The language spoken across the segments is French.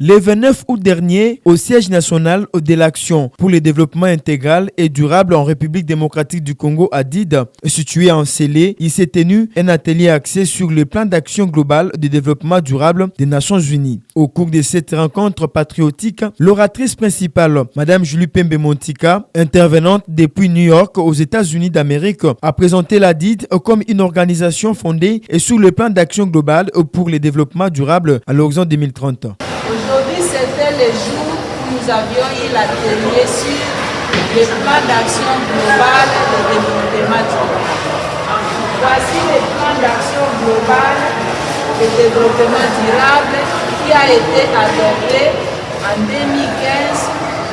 Le 29 août dernier, au siège national de l'Action pour le développement intégral et durable en République démocratique du Congo, ADID, situé en Célé, il s'est tenu un atelier axé sur le plan d'action global de développement durable des Nations Unies. Au cours de cette rencontre patriotique, l'oratrice principale, Madame Julie Pembe Montika, intervenante depuis New York aux États-Unis d'Amérique, a présenté l'ADID comme une organisation fondée et sur le plan d'action global pour le développement durable à l'horizon 2030. Aujourd'hui, c'était le jour où nous avions eu l'atelier sur le plan d'action global de développement durable. Voici le plan d'action global de développement durable qui a été adopté en 2015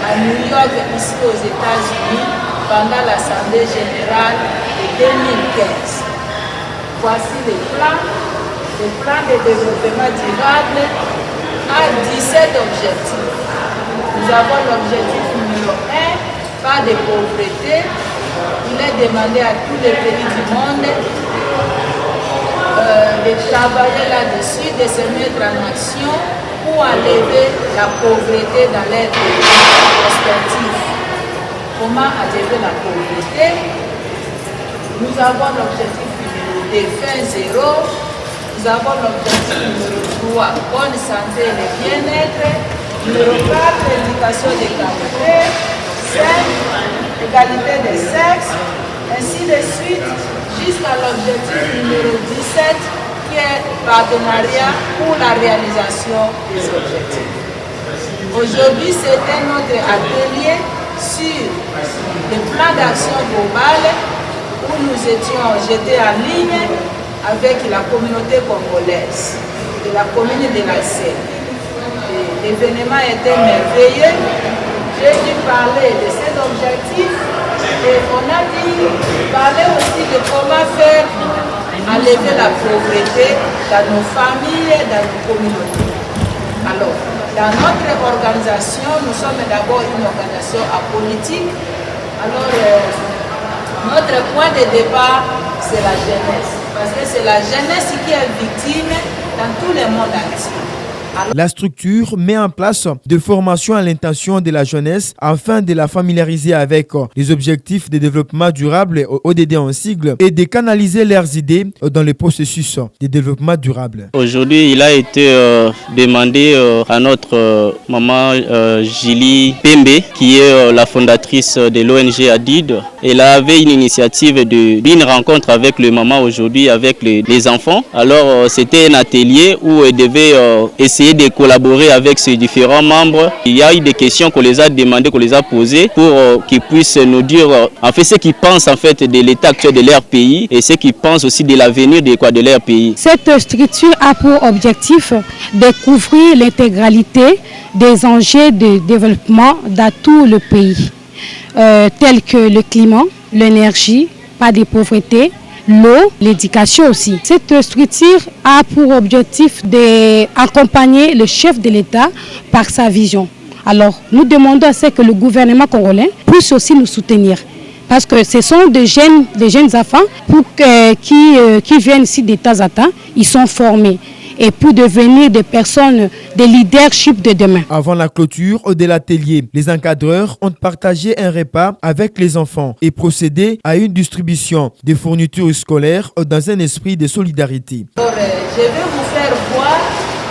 à New York, ici aux États-Unis, pendant l'Assemblée générale de 2015. Voici le plan de développement durable a 17 objectifs. Nous avons l'objectif numéro 1, pas de pauvreté. Il est demandé à tous les pays du monde de travailler là-dessus, de se mettre en action pour enlever la pauvreté dans les pays respectifs. Comment enlever la pauvreté? Nous avons l'objectif numéro 2, fin zéro. Nous avons l'objectif numéro 3, bonne santé et le bien-être. Numéro 4, éducation de qualité. 5, égalité des sexes. Ainsi de suite, jusqu'à l'objectif numéro 17, qui est partenariat pour la réalisation des objectifs. Aujourd'hui, c'était notre atelier sur le plan d'action global où nous étions jetés en ligne avec la communauté congolaise, de la commune de la Seine. L'événement était merveilleux. J'ai dû parler de ces objectifs et on a dit parler aussi de comment faire enlever la pauvreté dans nos familles, dans nos communautés. Alors, dans notre organisation, nous sommes d'abord une organisation apolitique. Alors, notre point de départ, c'est la jeunesse. Parce que c'est la jeunesse qui est victime dans tout le monde entier. La structure met en place des formations à l'intention de la jeunesse afin de la familiariser avec les objectifs de développement durable, ODD en sigle, et de canaliser leurs idées dans le processus de développement durable. Aujourd'hui, il a été demandé à notre maman Julie Pembe, qui est la fondatrice de l'ONG ADID. Elle avait une initiative d'une rencontre avec le maman aujourd'hui, avec les enfants. Alors, c'était un atelier où elle devait essayer de collaborer avec ces différents membres. Il y a eu des questions qu'on les a demandées, qu'on les a posées pour qu'ils puissent nous dire en fait ce qu'ils pensent en fait de l'état actuel de leur pays et ce qu'ils pensent aussi de l'avenir de leur pays. Cette structure a pour objectif de couvrir l'intégralité des enjeux de développement dans tout le pays, tels que le climat, l'énergie, pas de pauvreté, l'eau, l'éducation aussi. Cette structure a pour objectif d'accompagner le chef de l'État par sa vision. Alors, nous demandons à ce que le gouvernement congolais puisse aussi nous soutenir. Parce que ce sont des jeunes enfants qui viennent ici de temps à temps, ils sont formés. Et pour devenir des personnes de leadership de demain. Avant la clôture de l'atelier, les encadreurs ont partagé un repas avec les enfants et procédé à une distribution de fournitures scolaires dans un esprit de solidarité. Alors, je vais vous faire voir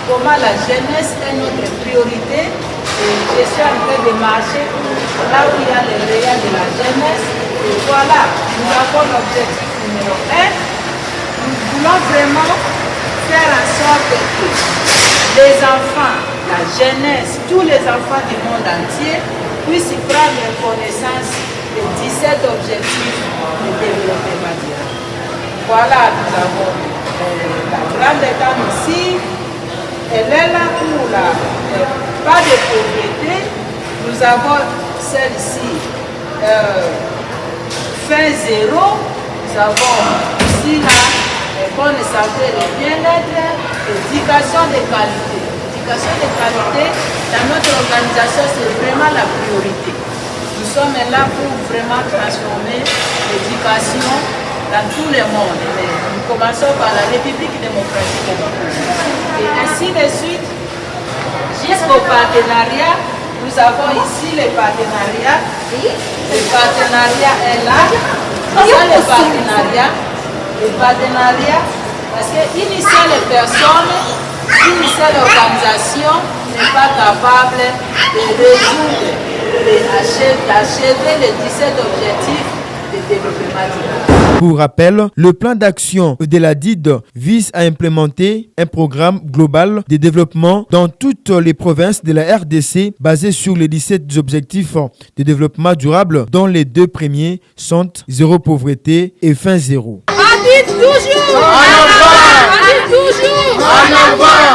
comment la jeunesse est notre priorité. Et je suis en train de marcher là où il y a les rayons de la jeunesse. Et voilà, nous avons l'objectif numéro 1. Nous voulons vraiment faire en sorte que les enfants, la jeunesse, tous les enfants du monde entier puissent prendre connaissance des 17 objectifs de développement durable. Voilà, nous avons la grande dame ici, elle est là pour pas de pauvreté. Nous avons celle-ci, fin zéro, nous avons ici là, bonne santé et bien-être, éducation de qualité. L'éducation de qualité, dans notre organisation, c'est vraiment la priorité. Nous sommes là pour vraiment transformer l'éducation dans tout le monde. Nous commençons par la République démocratique du Congo. Et ainsi de suite, jusqu'au partenariat. Nous avons ici le partenariat. Le partenariat est là. C'est ça le partenariat. Le partenariat, parce que initier les personnes, initier l'organisation n'est pas capable de résoudre, d'achever les 17 objectifs de développement durable. Pour rappel, le plan d'action de la DID vise à implémenter un programme global de développement dans toutes les provinces de la RDC basé sur les 17 objectifs de développement durable, dont les 2 premiers sont zéro pauvreté et fin zéro. Toujours en avant! Toujours en avant!